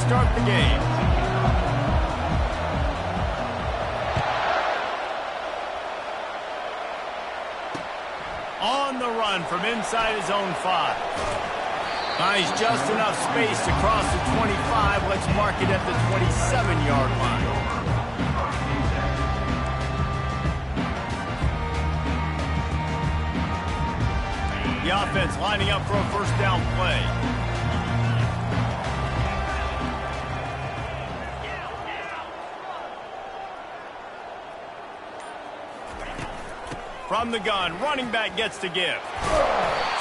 start the game. On the run from inside his own 5. Finds just enough space to cross the 25. Let's mark it at the 27-yard line. The offense lining up for a first down play. From the gun, running back gets to give.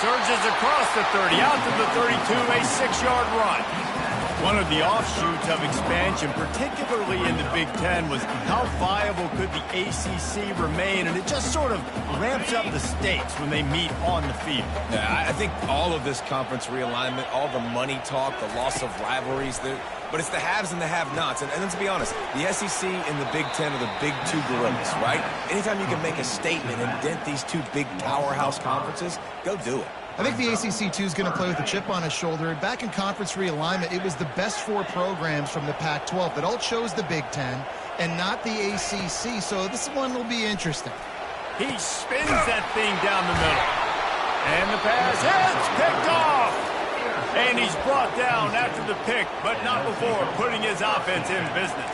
Surges across the 30, out to the 32, a 6-yard run. One of the offshoots of expansion, particularly in the Big Ten, was how viable could the ACC remain, and it just sort of ramps up the stakes when they meet on the field. Yeah, I think all of this conference realignment, all the money talk, the loss of rivalries, but it's the haves and the have-nots. And let's be honest, the SEC and the Big Ten are the big two gorillas, right? Anytime you can make a statement and dent these two big powerhouse conferences, go do it. I think the ACC, too, is going to play with a chip on his shoulder. Back in conference realignment, it was the best 4 programs from the Pac-12 that all chose the Big Ten and not the ACC, so this one will be interesting. He spins that thing down the middle. And the pass hits, picked off. And he's brought down after the pick, but not before putting his offense in business.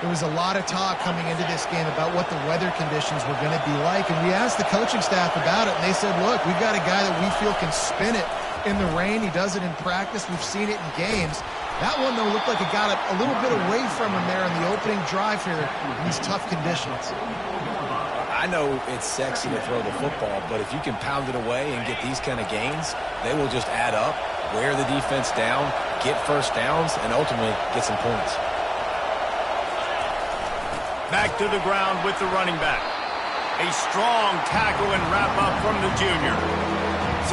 There was a lot of talk coming into this game about what the weather conditions were going to be like, and we asked the coaching staff about it, and they said, look, we've got a guy that we feel can spin it in the rain. He does it in practice. We've seen it in games. That one, though, looked like it got a little bit away from him there in the opening drive here in these tough conditions. I know it's sexy to throw the football, but if you can pound it away and get these kind of gains, they will just add up, wear the defense down, get first downs, and ultimately get some points. Back to the ground with the running back. A strong tackle and wrap-up from the junior.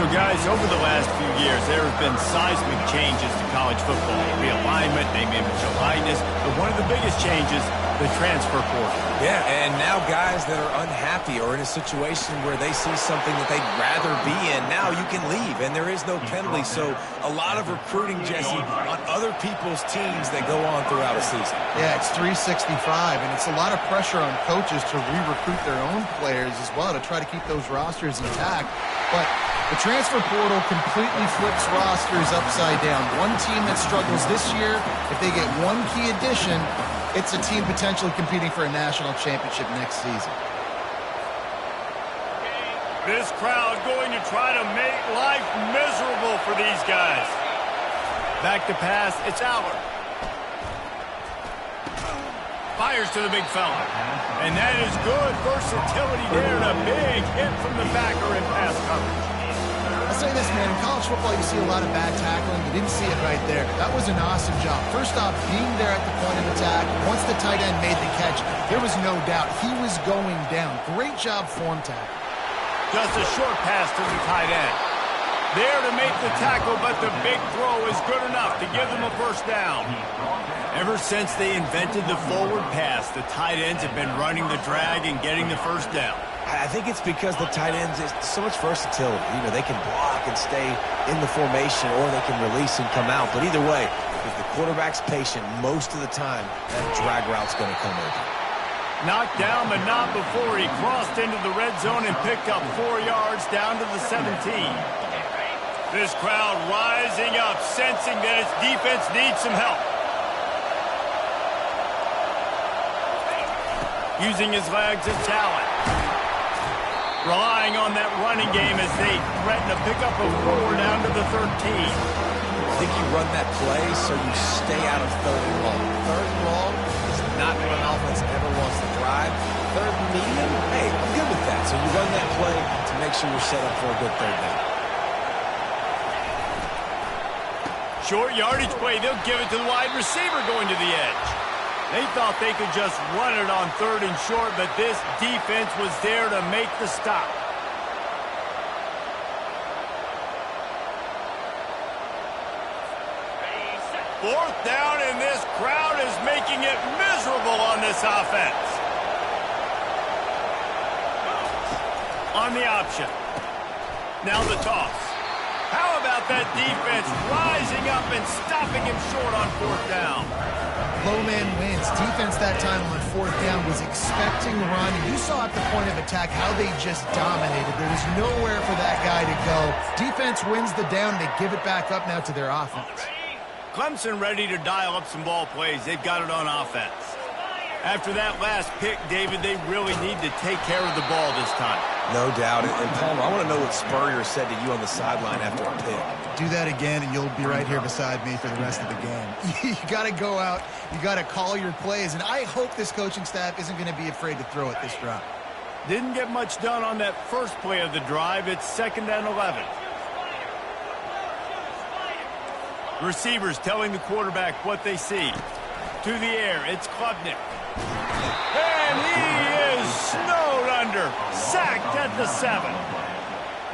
So, guys, over the last few years, there have been seismic changes to college football. Realignment, name, image, and likeness. But one of the biggest changes, the transfer portal. Yeah, and now guys that are unhappy or in a situation where they see something that they'd rather be in, now you can leave, and there is no penalty. So a lot of recruiting, Jesse, on other people's teams that go on throughout a season. Yeah, it's 365, and it's a lot of pressure on coaches to re-recruit their own players as well to try to keep those rosters intact. But the transfer portal completely flips rosters upside down. One team that struggles this year, if they get one key addition, it's a team potentially competing for a national championship next season. This crowd going to try to make life miserable for these guys. Back to pass, it's Allard. Fires to the big fella. And that is good versatility there, and a big hit from the backer in pass coverage. I'll say this, man, in college football you see a lot of bad tackling. You didn't see it right there. That was an awesome job. First off, being there at the point of attack. Once the tight end made the catch, there was no doubt he was going down. Great job form tackle. Just a short pass to the tight end. There to make the tackle, but the big throw is good enough to give them a first down. Ever since they invented the forward pass, the tight ends have been running the drag and getting the first down. I think it's because the tight ends is so much versatility. You know, they can block and stay in the formation, or they can release and come out. But either way, if the quarterback's patient, most of the time, that drag route's going to come over. Knocked down, but not before he crossed into the red zone and picked up 4 yards down to the 17. This crowd rising up, sensing that its defense needs some help. Using his legs and talent. Relying on that running game as they threaten to pick up a 4 down to the 13. I think you run that play so you stay out of 3rd and long. 3rd and long is not what an offense ever wants to drive. 3rd and medium, hey, I'm good with that. So you run that play to make sure you're set up for a good 3rd down. Short yardage play, they'll give it to the wide receiver going to the edge. They thought they could just run it on 3rd and short, but this defense was there to make the stop. Fourth down, and this crowd is making it miserable on this offense. On the option. Now the toss. How about that defense rising up and stopping him short on 4th down? Low man wins. Defense that time on 4th down was expecting run. And you saw at the point of attack how they just dominated. There was nowhere for that guy to go. Defense wins the down. They give it back up now to their offense. Clemson ready to dial up some ball plays. They've got it on offense. After that last pick, David, they really need to take care of the ball this time. No doubt. And Palmer, I want to know what Spurrier said to you on the sideline after a pick. Do that again, and you'll be right here beside me for the rest of the game. You got to go out. You got to call your plays, and I hope this coaching staff isn't going to be afraid to throw it this drive. Didn't get much done on that first play of the drive. It's 2nd and 11. Receivers telling the quarterback what they see. To the air, it's Klubnik. And he is snowed under. Sacked at the 7.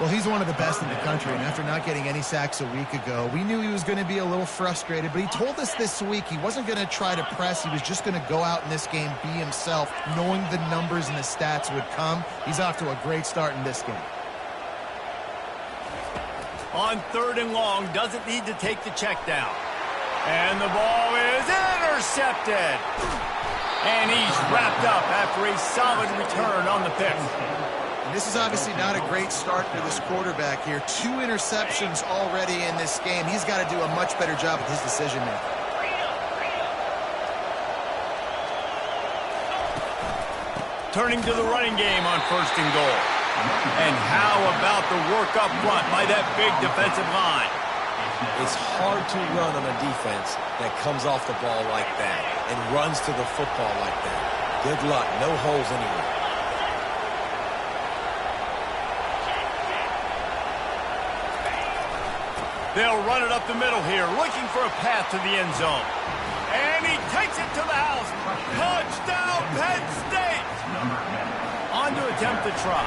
Well, he's one of the best in the country, and after not getting any sacks a week ago, we knew he was going to be a little frustrated, but he told us this week he wasn't going to try to press. He was just going to go out in this game, be himself, knowing the numbers and the stats would come. He's off to a great start in this game. On 3rd and long, doesn't need to take the check down. And the ball is intercepted. And he's wrapped up after a solid return on the pick. And this is obviously not a great start for this quarterback here. 2 interceptions already in this game. He's got to do a much better job with his decision-making. Turning to the running game on 1st and goal. And how about the work up front by that big defensive line? It's hard to run on a defense that comes off the ball like that and runs to the football like that. Good luck. No holes anywhere. They'll run it up the middle here, looking for a path to the end zone. And he takes it to the house. Touchdown, Penn State! On to attempt the try.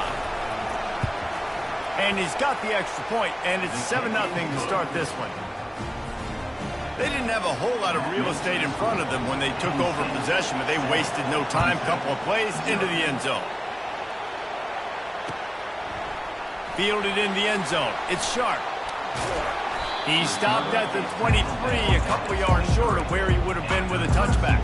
And he's got the extra point, and it's 7-0 to start this one. They didn't have a whole lot of real estate in front of them when they took over possession, but they wasted no time. Couple of plays into the end zone. Fielded in the end zone. It's Sharp. He stopped at the 23, a couple of yards short of where he would have been with a touchback.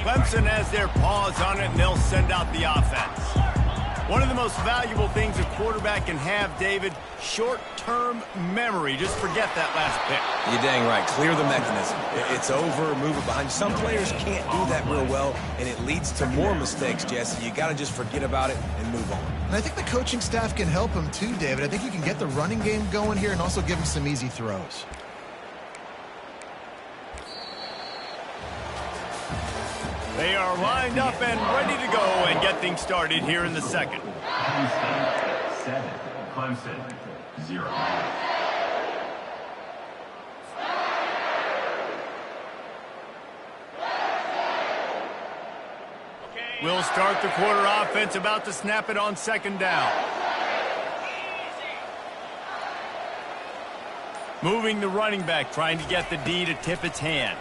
Clemson has their paws on it, and they'll send out the offense. One of the most valuable things a quarterback can have, David, short-term memory. Just forget that last pick. You're dang right. Clear the mechanism. It's over, move it behind. Some players can't do that real well, and it leads to more mistakes, Jesse. You got to just forget about it and move on. And I think the coaching staff can help him too, David. I think you can get the running game going here and also give him some easy throws. They are lined up and ready to go and get things started here in the second. Penn State 7, Clemson 0. We'll start the quarter offense, about to snap it on 2nd down. Moving the running back, trying to get the D to tip its hand.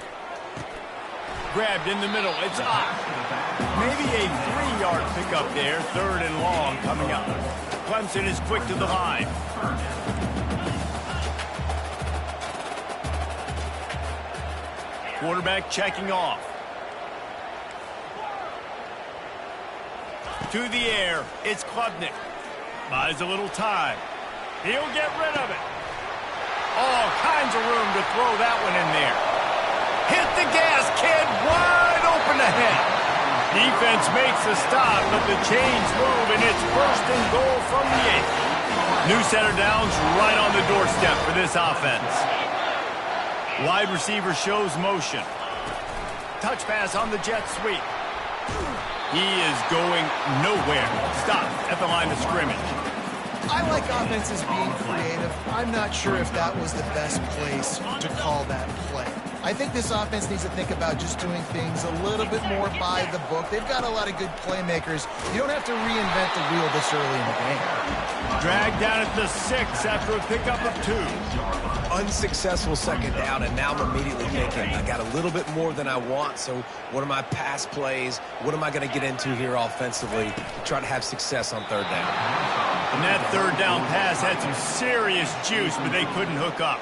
Grabbed in the middle. It's up. Maybe a 3-yard pickup there. 3rd and long coming up. Clemson is quick to the line. Quarterback checking off. To the air. It's Klubnik. Buys a little time. He'll get rid of it. All kinds of room to throw that one in there. Hit the gas, kid. Wide open ahead. Defense makes a stop, but the chains move, and it's 1st and goal from the 8. New set of downs right on the doorstep for this offense. Wide receiver shows motion. Touch pass on the jet sweep. He is going nowhere. Stop at the line of scrimmage. I like offenses being creative. I'm not sure if that was the best place to call that play. I think this offense needs to think about just doing things a little bit more by the book. They've got a lot of good playmakers. You don't have to reinvent the wheel this early in the game. Dragged down at the 6 after a pickup of 2. Unsuccessful second down, and now I'm immediately thinking, I got a little bit more than I want, so what are my pass plays? What am I going to get into here offensively to try to have success on third down? And that third down pass had some serious juice, but they couldn't hook up.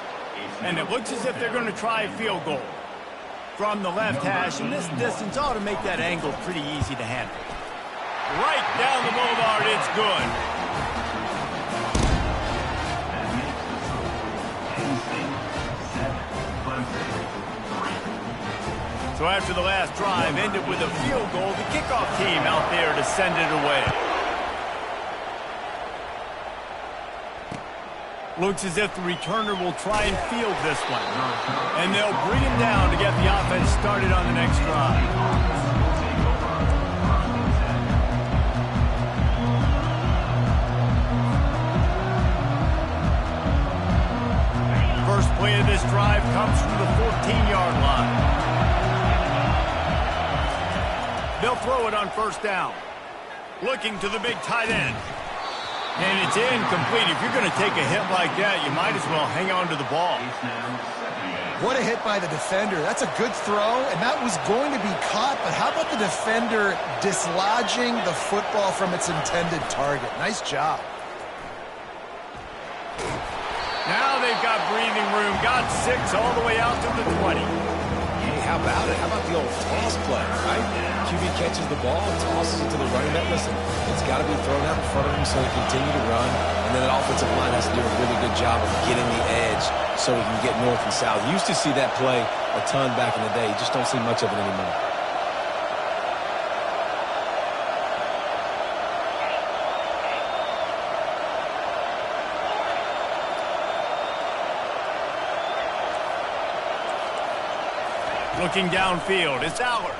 And it looks as if they're going to try a field goal from the left hash, and this distance ought to make that angle pretty easy to handle. Right down the boulevard, it's good. So after the last drive ended with a field goal, the kickoff team out there to send it away. Looks as if the returner will try and field this one. And they'll bring him down to get the offense started on the next drive. First play of this drive comes from the 14-yard line. They'll throw it on first down. Looking to the big tight end. And it's incomplete. If you're going to take a hit like that, you might as well hang on to the ball. What a hit by the defender. That's a good throw, and that was going to be caught, but how about the defender dislodging the football from its intended target? Nice job. Now they've got breathing room. Got 6 all the way out to the 20. Hey, how about it? How about the old toss play, right? QB catches the ball and tosses it to the running back. Listen, it's got to be thrown out in front of him so he can continue to run. And then the offensive line has to do a really good job of getting the edge so he can get north and south. You used to see that play a ton back in the day. You just don't see much of it anymore. Looking downfield, it's Allard.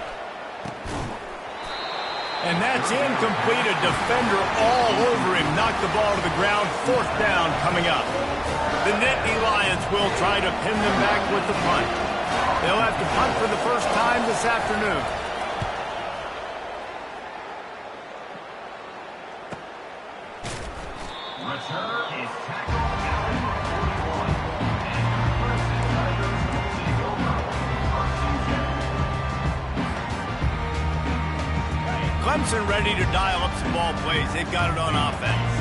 And that's incomplete. A defender all over him. Knocked the ball to the ground. 4th down coming up. The Nittany Lions will try to pin them back with the punt. They'll have to punt for the first time this afternoon. Return is tackled at the 41. And Clemson Tigers will take over. Clemson ready to dial up some ball plays. They've got it on offense.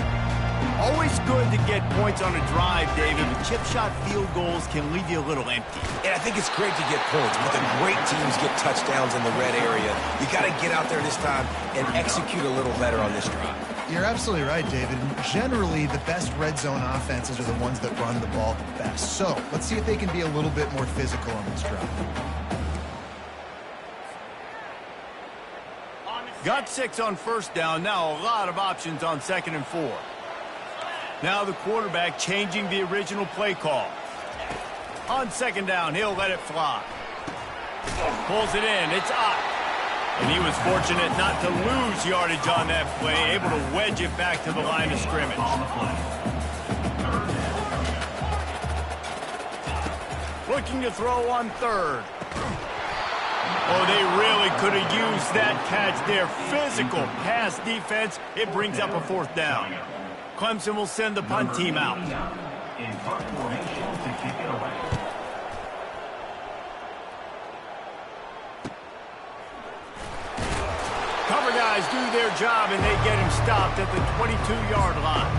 Always good to get points on a drive, David, but chip shot field goals can leave you a little empty. And I think it's great to get points, but the great teams get touchdowns in the red area. You got to get out there this time and execute a little better on this drive. You're absolutely right, David. Generally, the best red zone offenses are the ones that run the ball the best. So let's see if they can be a little bit more physical on this drive. Got 6 on first down. Now a lot of options on 2nd and 4. Now the quarterback changing the original play call. On 2nd down, he'll let it fly. Pulls it in. It's up. And he was fortunate not to lose yardage on that play, able to wedge it back to the line of scrimmage. Looking to throw on 3rd. Oh, they really could have used that catch there. Physical pass defense. It brings up a 4th down. Clemson will send the punt team out. In punt formation to kick it away. Cover guys do their job, and they get him stopped at the 22-yard line.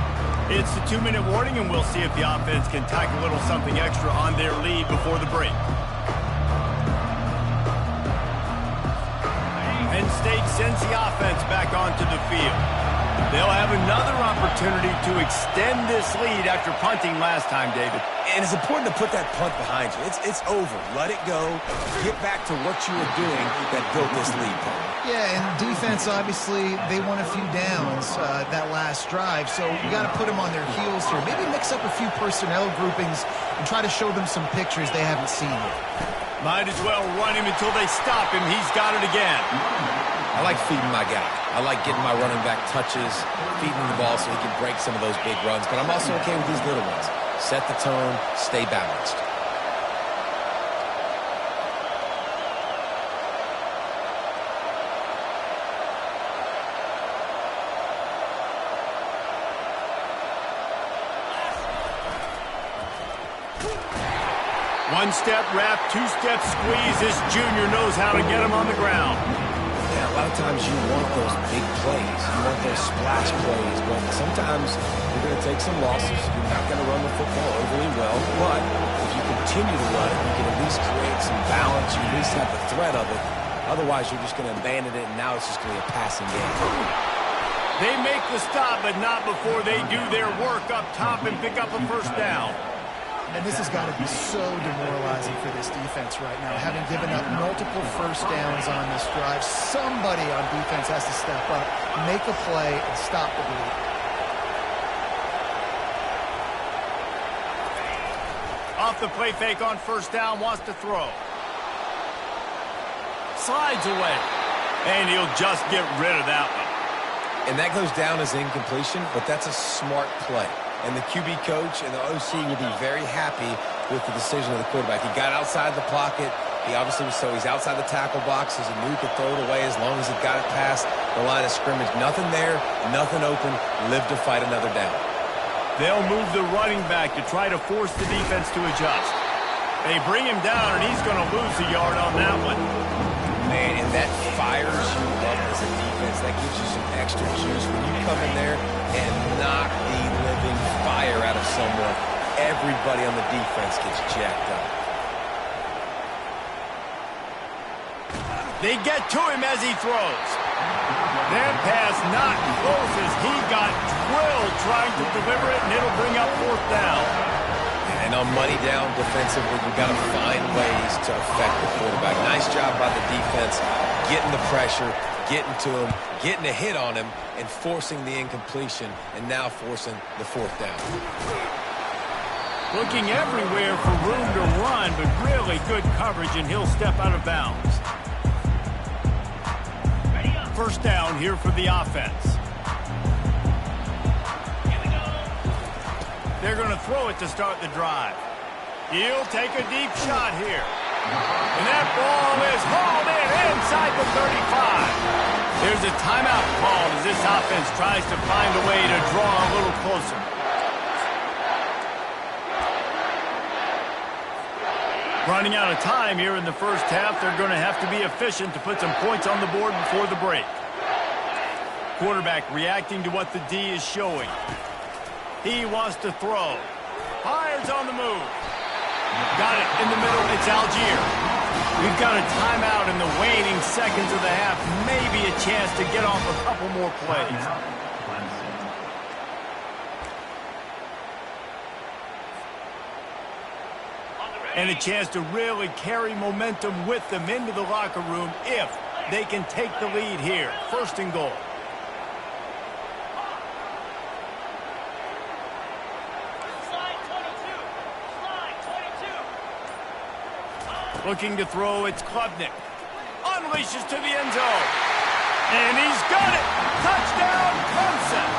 It's the 2-minute warning, and we'll see if the offense can tack a little something extra on their lead before the break. Penn State sends the offense back onto the field. They'll have another opportunity to extend this lead after punting last time, David. And it's important to put that punt behind you. It's over. Let it go. Get back to what you were doing that built this lead. Yeah, and defense, obviously, they won a few downs that last drive, so you got to put them on their heels here. Maybe mix up a few personnel groupings and try to show them some pictures they haven't seen yet. Might as well run him until they stop him. He's got it again. I like feeding my guy. I like getting my running back touches, feeding the ball so he can break some of those big runs, but I'm also okay with these little ones. Set the tone, stay balanced. One-step wrap, two-step squeeze. This junior knows how to get him on the ground. Yeah, a lot of times you want those big plays. You want those splash plays, but sometimes you're going to take some losses. You're not going to run the football overly well, but if you continue to run it, you can at least create some balance. You at least have the threat of it. Otherwise, you're just going to abandon it, and now it's just going to be a passing game. They make the stop, but not before they do their work up top and pick up a first down. And this has got to be so demoralizing for this defense right now. Having given up multiple first downs on this drive, somebody on defense has to step up, make a play, and stop the bleed. Off the play fake on first down, wants to throw. Slides away, and he'll just get rid of that one. And that goes down as incompletion, but that's a smart play. And the QB coach and the OC will be very happy with the decision of the quarterback. He got outside the pocket. He obviously was he's outside the tackle boxes. He knew he could throw it away as long as he got it past the line of scrimmage. Nothing there, nothing open. Live to fight another down. They'll move the running back to try to force the defense to adjust. They bring him down, and he's going to lose a yard on that one. Man, and that fires you up as a defense. That gives you some extra juice when you come in there and knock the living fire out of someone. Everybody on the defense gets jacked up. They get to him as he throws. That pass not close as he got drilled trying to deliver it, and it'll bring up fourth down. And on money down defensively, you've got to find ways to affect the quarterback. Nice job by the defense, getting the pressure, getting to him, getting a hit on him, and forcing the incompletion, and now forcing the fourth down. Looking everywhere for room to run, but really good coverage, and he'll step out of bounds. First down here for the offense. They're going to throw it to start the drive. He'll take a deep shot here. And that ball is hauled in inside the 35. There's a timeout called as this offense tries to find a way to draw a little closer. Running out of time here in the first half, they're going to have to be efficient to put some points on the board before the break. Quarterback reacting to what the D is showing. He wants to throw. Fires on the move. Got it in the middle. It's Algier. We've got a timeout in the waning seconds of the half. Maybe a chance to get off a couple more plays. And a chance to really carry momentum with them into the locker room if they can take the lead here. First and goal. Looking to throw, it's Klubnik. Unleashes to the end zone. And he's got it. Touchdown, Clemson.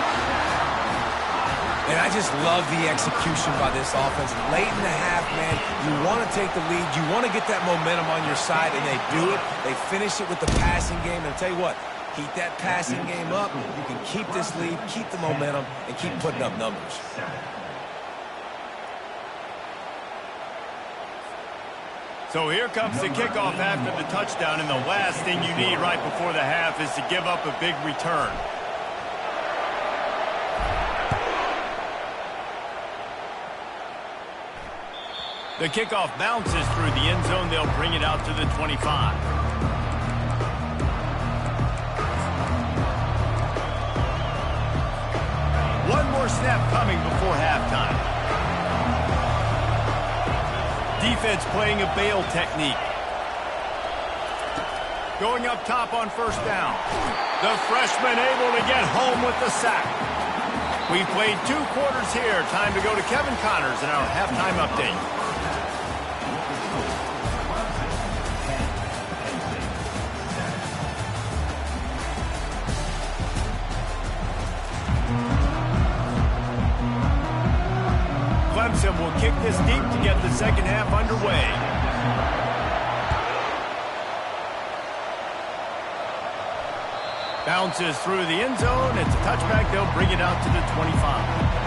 And I just love the execution by this offense. Late in the half, man, you want to take the lead. You want to get that momentum on your side, and they do it. They finish it with the passing game. And I'll tell you what, keep that passing game up. You can keep this lead, keep the momentum, and keep putting up numbers. So here comes the kickoff after the touchdown, and the last thing you need right before the half is to give up a big return. The kickoff bounces through the end zone. They'll bring it out to the 25. One more snap coming before halftime. Defense playing a bail technique. Going up top on first down. The freshman able to get home with the sack. We've played 2 quarters here. Time to go to Kevin Connors in our halftime update. Clemson will kick this deep to get the second half underway. Bounces through the end zone. It's a touchback. They'll bring it out to the 25.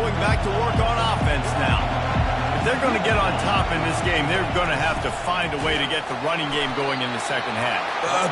going back to work on offense now. If they're going to get on top in this game, they're going to have to find a way to get the running game going in the second half.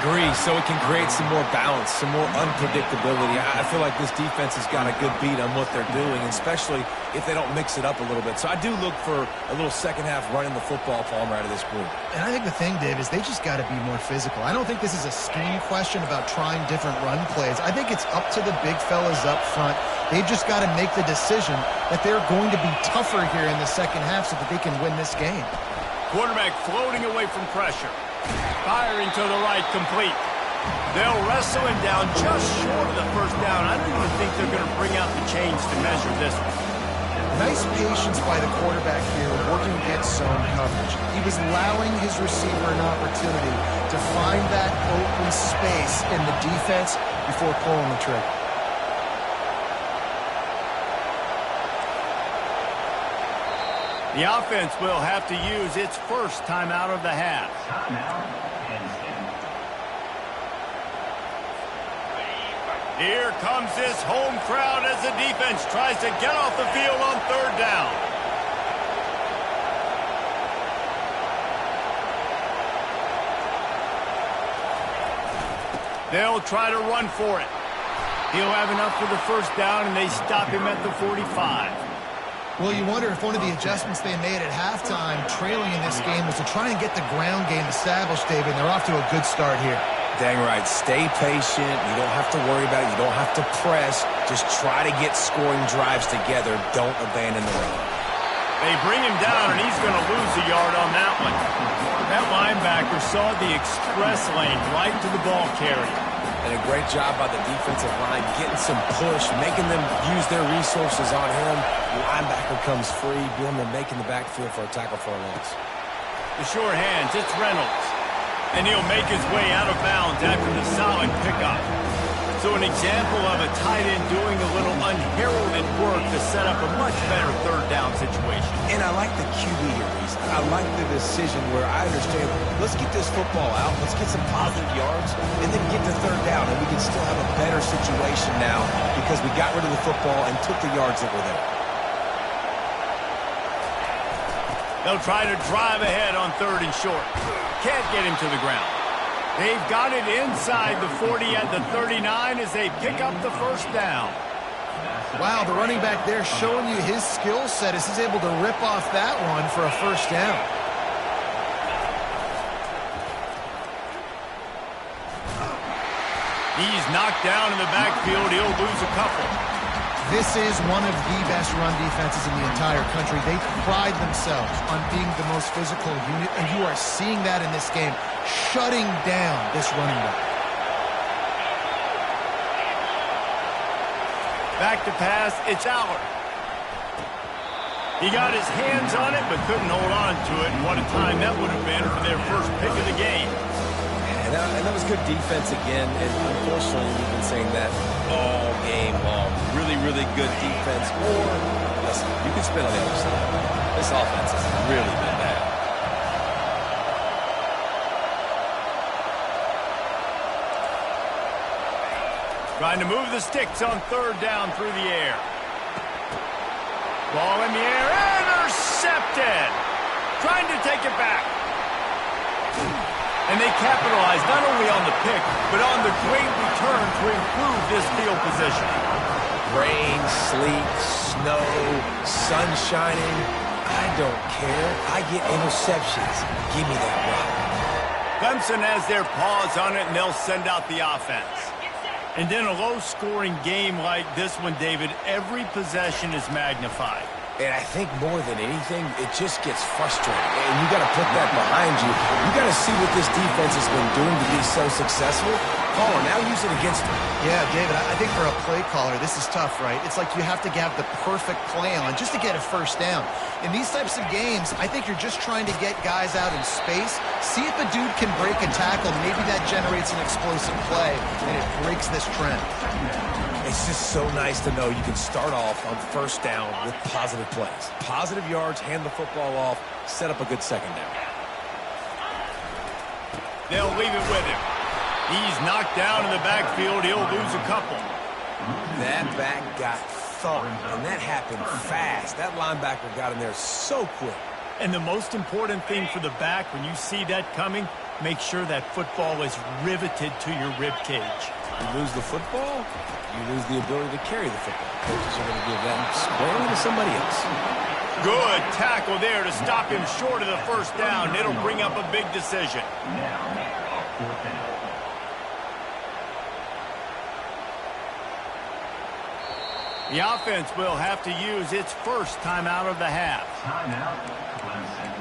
Agree, so it can create some more balance, some more unpredictability. I feel like this defense has got a good beat on what they're doing, especially if they don't mix it up a little bit. So I do look for a little second half running the football Palmer out of this group. And I think the thing, Dave, is they just got to be more physical. I don't think this is a scheme question about trying different run plays. I think it's up to the big fellas up front. They've just got to make the decision that they're going to be tougher here in the second half so that they can win this game. Quarterback floating away from pressure. Firing to the right, complete. They'll wrestle him down just short of the first down. I don't even think they're going to bring out the chains to measure this one. Nice patience by the quarterback here, working against zone coverage. He was allowing his receiver an opportunity to find that open space in the defense before pulling the trigger. The offense will have to use its first timeout of the half. Here comes this home crowd as the defense tries to get off the field on third down. They'll try to run for it. He'll have enough for the first down, and they stop him at the 45. Well, you wonder if one of the adjustments they made at halftime, trailing in this game, was to try and get the ground game established, David, and they're off to a good start here. Dang right. Stay patient. You don't have to worry about it. You don't have to press. Just try to get scoring drives together. Don't abandon the run. They bring him down, and he's going to lose a yard on that one. That linebacker saw the express lane right to the ball carrier. And a great job by the defensive line, getting some push, making them use their resources on him. The linebacker comes free, doing the making the backfield for a tackle for a loss. The sure hands, it's Reynolds. And he'll make his way out of bounds after the solid pickup. So an example of a tight end doing a little unheralded work to set up a much better third down situation. And I like the QB here, Reese. I like the decision where I understand, let's get this football out, let's get some positive yards, and then get to third down, and we can still have a better situation now because we got rid of the football and took the yards that were there. They'll try to drive ahead on third and short. Can't get him to the ground. They've got it inside the 40 at the 39 as they pick up the first down. Wow, the running back there showing you his skill set as he's able to rip off that one for a first down. He's knocked down in the backfield. He'll lose a couple. This is one of the best run defenses in the entire country. They pride themselves on being the most physical unit, and you are seeing that in this game, shutting down this running back. Back to pass, it's Aller. He got his hands on it, but couldn't hold on to it, and what a time that would have been for their first pick of the game. And that was good defense again, and unfortunately we've been saying that all game long. Really, really good defense. Or, listen, you can spin on the other side. This offense has really been bad. Trying to move the sticks on third down through the air. Ball in the air, intercepted! Trying to take it back. And they capitalize not only on the pick, but on the great return to improve this field position. Rain, sleet, snow, sun shining. I don't care. I get interceptions. Give me that rock. Clemson has their paws on it, and they'll send out the offense. And in a low-scoring game like this one, David, every possession is magnified. And I think more than anything, it just gets frustrating. And you got to put that behind you. You got to see what this defense has been doing to be so successful. Caller, now use it against them. Yeah, David, I think for a play caller, this is tough, right? It's like you have to have the perfect play on just to get a first down. In these types of games, I think you're just trying to get guys out in space, see if a dude can break a tackle. Maybe that generates an explosive play, and it breaks this trend. It's just so nice to know you can start off on first down with positive plays. Positive yards, hand the football off, set up a good second down. They'll leave it with him. He's knocked down in the backfield. He'll lose a couple. That back got thought, and that happened fast. That linebacker got in there so quick. And the most important thing for the back, when you see that coming, make sure that football is riveted to your rib cage. You lose the football, you lose the ability to carry the football. Coaches are going to give that squarely to somebody else. Good tackle there to stop him short of the first down. It'll bring up a big decision. The offense will have to use its first timeout of the half. Timeout, Clemson.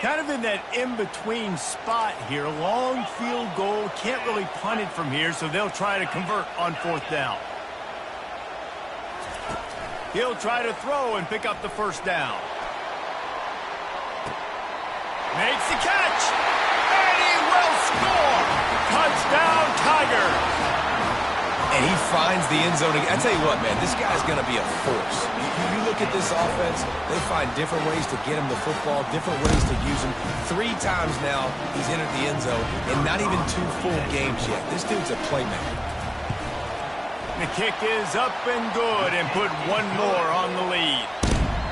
Kind of in that in-between spot here. Long field goal. Can't really punt it from here, so they'll try to convert on fourth down. He'll try to throw and pick up the first down. Makes the catch. And he will score. Touchdown, Tigers. And he finds the end zone again. I tell you what, man, this guy's going to be a force. You look at this offense, they find different ways to get him the football, different ways to use him. 3 times now he's entered the end zone, and not even 2 full games yet. This dude's a playmaker. The kick is up and good, and put one more on the lead.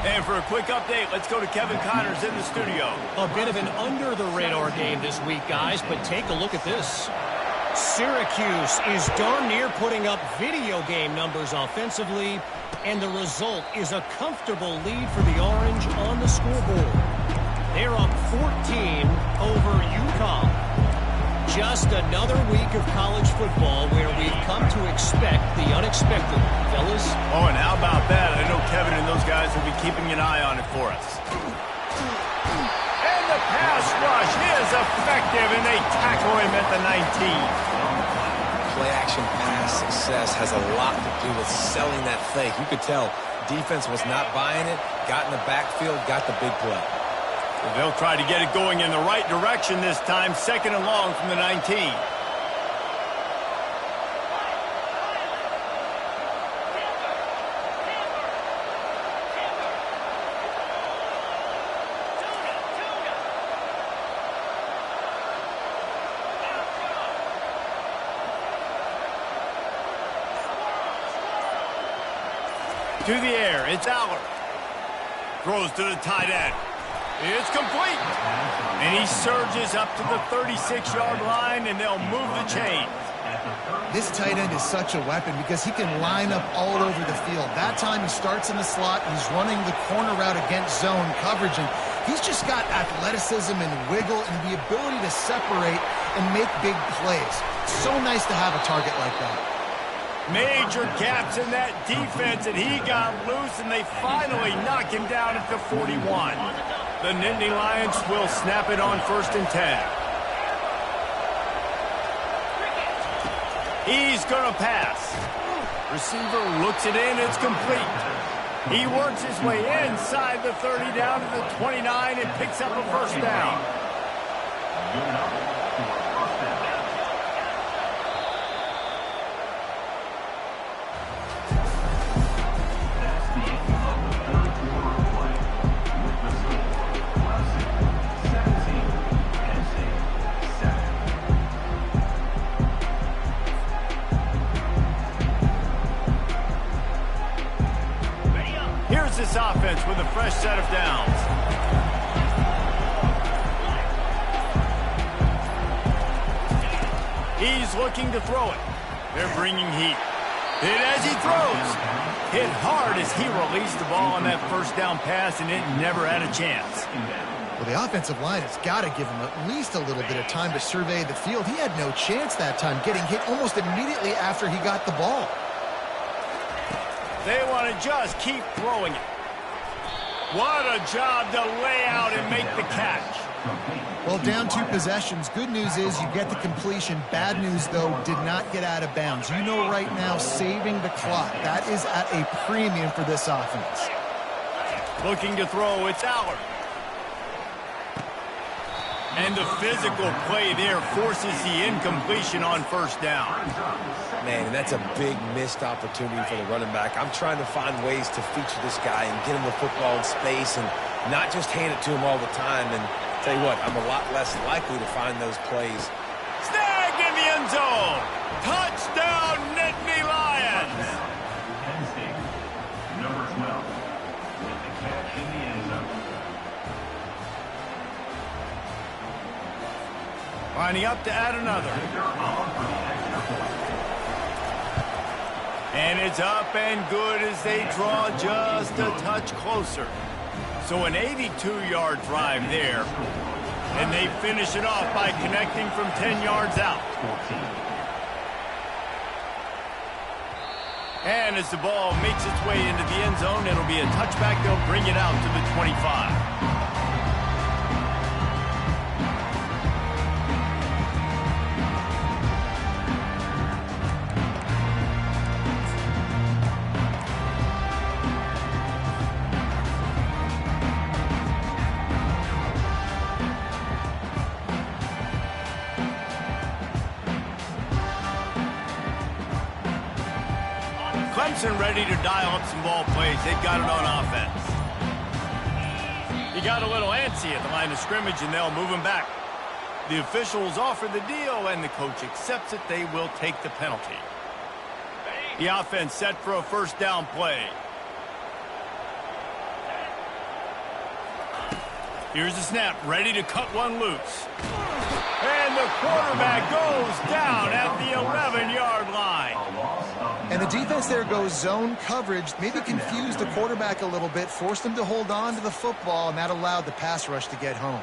And for a quick update, let's go to Kevin Connors in the studio. A bit of an under-the-radar game this week, guys, but take a look at this. Syracuse is darn near putting up video game numbers offensively, and the result is a comfortable lead for the Orange on the scoreboard. They're up 14 over UConn. Just another week of college football where we've come to expect the unexpected, fellas. Oh, and how about that? I know Kevin and those guys will be keeping an eye on it for us. And the pass rush is effective, and they tackle him at the 19. Play-action pass success has a lot to do with selling that fake. You could tell defense was not buying it, got in the backfield, got the big play. Well, they'll try to get it going in the right direction this time, 2nd and long from the 19. To the air, it's Aller. Throws to the tight end. It's complete. And he surges up to the 36-yard line, and they'll move the chain. This tight end is such a weapon because he can line up all over the field. That time he starts in the slot, and he's running the corner route against zone coverage, and he's just got athleticism and wiggle and the ability to separate and make big plays. So nice to have a target like that. Major gaps in that defense, and he got loose, and they finally knock him down at the 41. The Nittany Lions will snap it on 1st and 10. He's going to pass. Receiver looks it in. It's complete. He works his way inside the 30 down to the 29 and picks up a first down. This offense with a fresh set of downs. He's looking to throw it. They're bringing heat. Hit as he throws. Hit hard as he released the ball on that first down pass, and it never had a chance. Well, the offensive line has got to give him at least a little bit of time to survey the field. He had no chance that time, getting hit almost immediately after he got the ball. They want to just keep throwing it. What a job to lay out and make the catch. Well, down 2 possessions. Good news is you get the completion. Bad news, though, did not get out of bounds. You know right now, saving the clock. That is at a premium for this offense. Looking to throw, it's Aller. And the physical play there forces the incompletion on first down. Man, and that's a big missed opportunity for the running back. I'm trying to find ways to feature this guy and get him the football in space and not just hand it to him all the time. And tell you what, I'm a lot less likely to find those plays. Snagged in the end zone. Touchdown, Nittany Lions. Penn State, number 12, with the catch in the end zone. Lining up to add another. And it's up and good as they draw just a touch closer. So an 82-yard drive there. And they finish it off by connecting from 10 yards out. And as the ball makes its way into the end zone, it'll be a touchback. They'll bring it out to the 25. Clemson ready to dial up some ball plays. They've got it on offense. He got a little antsy at the line of scrimmage, and they'll move him back. The officials offer the deal, and the coach accepts it. They will take the penalty. The offense set for a first down play. Here's the snap, ready to cut one loose. And the quarterback goes down at the 11-yard line. And the defense there goes zone coverage, maybe confused the quarterback a little bit, forced him to hold on to the football, and that allowed the pass rush to get home.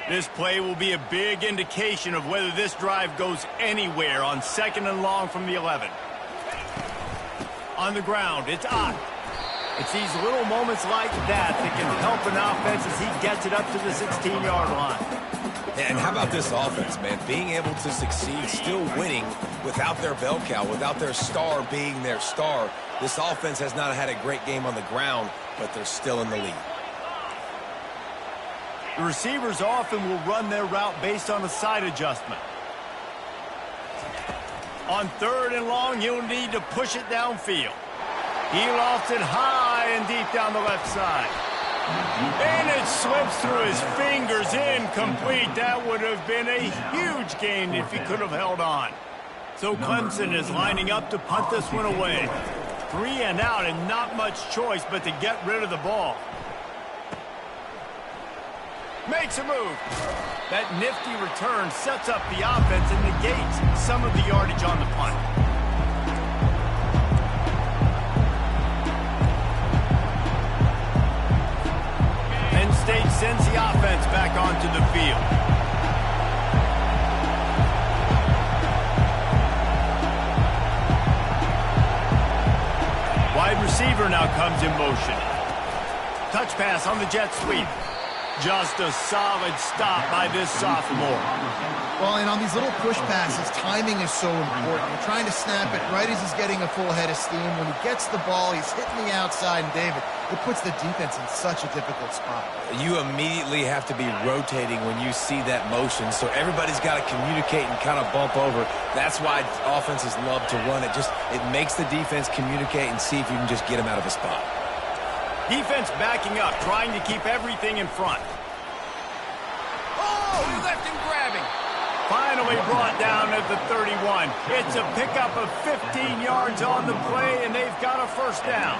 This play will be a big indication of whether this drive goes anywhere on 2nd and long from the 11. On the ground, it's Ott. It's these little moments like that that can help an offense as he gets it up to the 16-yard line. And how about this offense, man? Being able to succeed, still winning without their bell cow, without their star being their star. This offense has not had a great game on the ground, but they're still in the lead. The receivers often will run their route based on a side adjustment. On 3rd and long, he'll need to push it downfield. He lofts it high and deep down the left side. And it slips through his fingers, incomplete. That would have been a huge gain if he could have held on. So Clemson is lining up to punt this one away. 3 and out and not much choice but to get rid of the ball. Makes a move. That nifty return sets up the offense and negates some of the yardage on the punt. Penn State sends the offense back onto the field. Wide receiver now comes in motion. Touch pass on the jet sweep. Just a solid stop by this sophomore. Well, and on these little push passes, timing is so important. You're trying to snap it right as he's getting a full head of steam. When he gets the ball, he's hitting the outside, and David, it puts the defense in such a difficult spot. You immediately have to be rotating when you see that motion, so everybody's got to communicate and kind of bump over. That's why offenses love to run it. It makes the defense communicate and see if you can just get him out of a spot. Defense backing up, trying to keep everything in front. Oh, he left him grabbing. Finally brought down at the 31. It's a pickup of 15 yards on the play, and they've got a first down.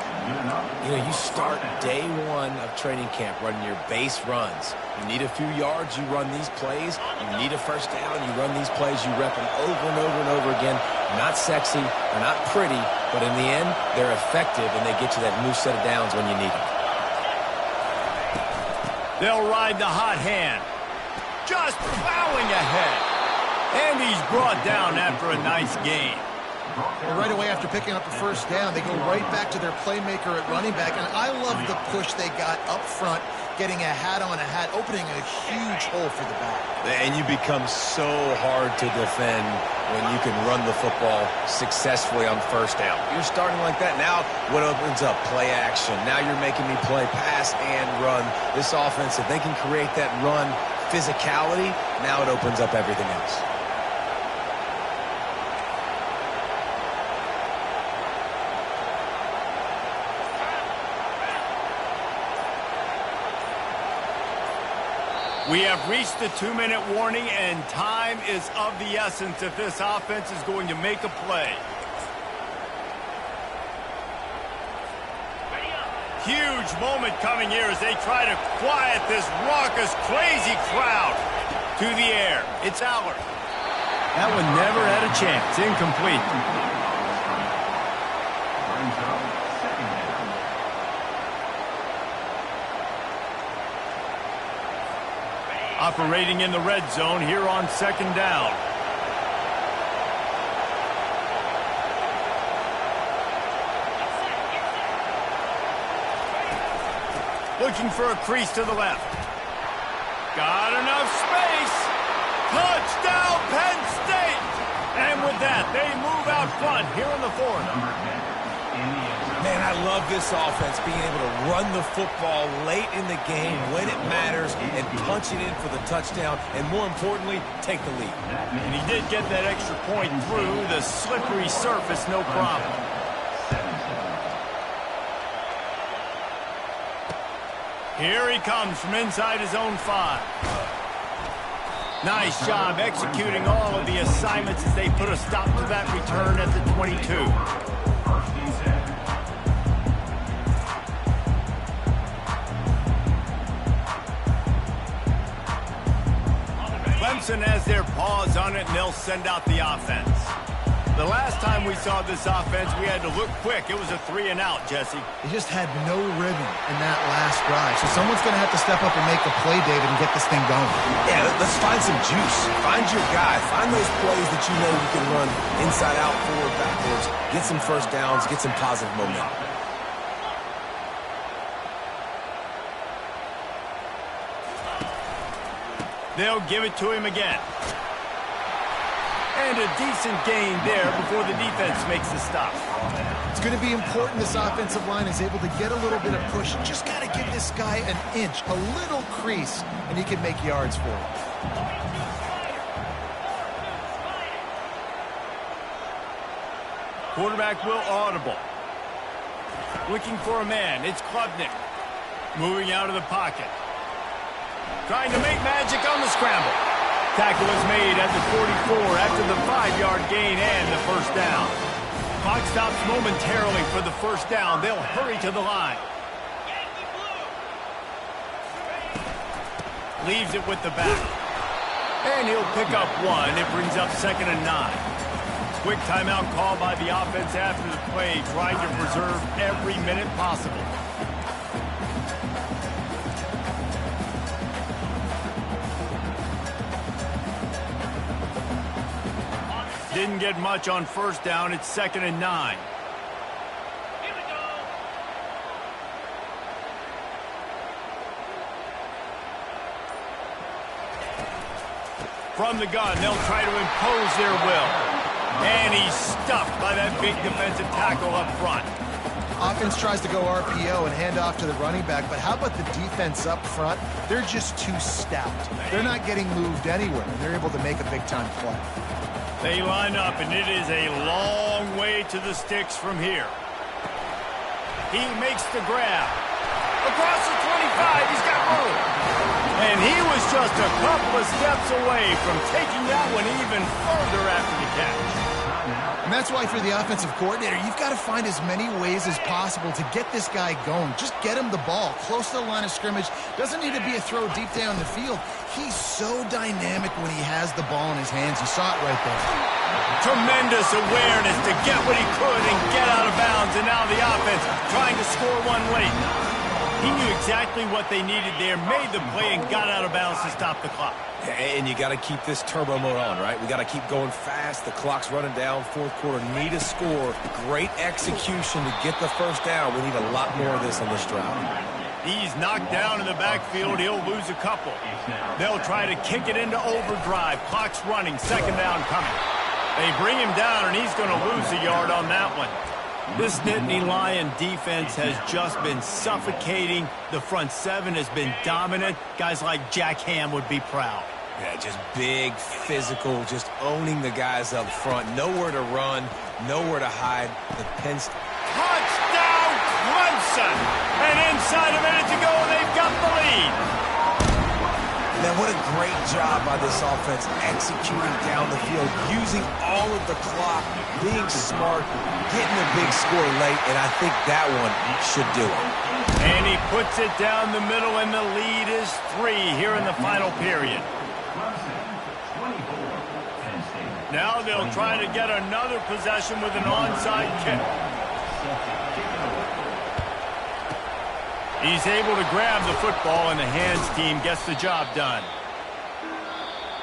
You know, you start day one of training camp running your base runs. You need a few yards, you run these plays. You need a first down, you run these plays. You rep them over and over and over again. Not sexy, they're not pretty, but in the end, they're effective, and they get you that new set of downs when you need them. They'll ride the hot hand. Just plowing ahead. And he's brought down after a nice gain. Well, right away after picking up a first down, they go right back to their playmaker at running back. And I love the push they got up front, getting a hat on a hat, opening a huge hole for the back. And you become so hard to defend when you can run the football successfully on first down. You're starting like that. Now what opens up? Play action. Now you're making me play pass and run. This offense, if they can create that run physicality, now it opens up everything else. We have reached the 2-minute warning, and time is of the essence if this offense is going to make a play. Huge moment coming here as they try to quiet this raucous, crazy crowd. To the air, it's Allard. That one never had a chance. Incomplete. Operating in the red zone here on second down. Looking for a crease to the left. Got enough space. Touchdown, Penn State. And with that, they move out front here in the fourth. Man, I love this offense, being able to run the football late in the game when it matters and punch it in for the touchdown, and more importantly, take the lead. And he did get that extra point through the slippery surface, no problem. Here he comes from inside his own 5. Nice job executing all of the assignments as they put a stop to that return at the 22. Clemson has their paws on it, and they'll send out the offense. The last time we saw this offense, we had to look quick. It was a 3-and-out, Jesse. They just had no rhythm in that last drive. So someone's going to have to step up and make a play, David, and get this thing going. Yeah, let's find some juice. Find your guy. Find those plays that you know you can run inside out, forward, backwards. Get some first downs. Get some positive momentum. They'll give it to him again. And a decent gain there before the defense makes the stop. It's going to be important this offensive line is able to get a little bit of push. Just got to give this guy an inch, a little crease, and he can make yards for it. Quarterback will audible. Looking for a man. It's Klubnik. Moving out of the pocket. Trying to make magic on the scramble. Tackle is made at the 44 after the 5-yard gain and the first down. Clock stops momentarily for the first down. They'll hurry to the line. Leaves it with the back. And he'll pick up 1. It brings up 2nd and 9. Quick timeout call by the offense after the play, trying to preserve every minute possible. Didn't get much on first down. It's 2nd and 9. Here we go. From the gun, they'll try to impose their will. And he's stuffed by that big defensive tackle up front. Offense tries to go RPO and hand off to the running back, but how about the defense up front? They're just too stout. They're not getting moved anywhere, and they're able to make a big-time play. They line up, and it is a long way to the sticks from here. He makes the grab. Across the 25, he's got room. And he was just a couple of steps away from taking that one even further after the catch. And that's why for the offensive coordinator, you've got to find as many ways as possible to get this guy going. Just get him the ball close to the line of scrimmage. Doesn't need to be a throw deep down the field. He's so dynamic when he has the ball in his hands. You saw it right there. Tremendous awareness to get what he could and get out of bounds. And now the offense trying to score one late. He knew exactly what they needed there, made the play, and got out of bounds to stop the clock. And you got to keep this turbo mode on, right? We got to keep going fast. The clock's running down. Fourth quarter, need a score. Great execution to get the first down. We need a lot more of this on this drive. He's knocked down in the backfield. He'll lose a couple. They'll try to kick it into overdrive. Clock's running. Second down coming. They bring him down, and he's going to lose a yard on that one. This Nittany Lion defense has just been suffocating. The front seven has been dominant. Guys like Jack Ham would be proud. Yeah, just big, physical, just owning the guys up front. Nowhere to run, nowhere to hide. The Penn State. Touchdown, Clemson! And inside a minute to go, they've got the lead. Man, what a great job by this offense executing down the field, using all of the clock, being smart, getting a big score late, and I think that one should do it. And he puts it down the middle, and the lead is 3 here in the final period. Now they'll try to get another possession with an onside kick. He's able to grab the football, and the hands team gets the job done.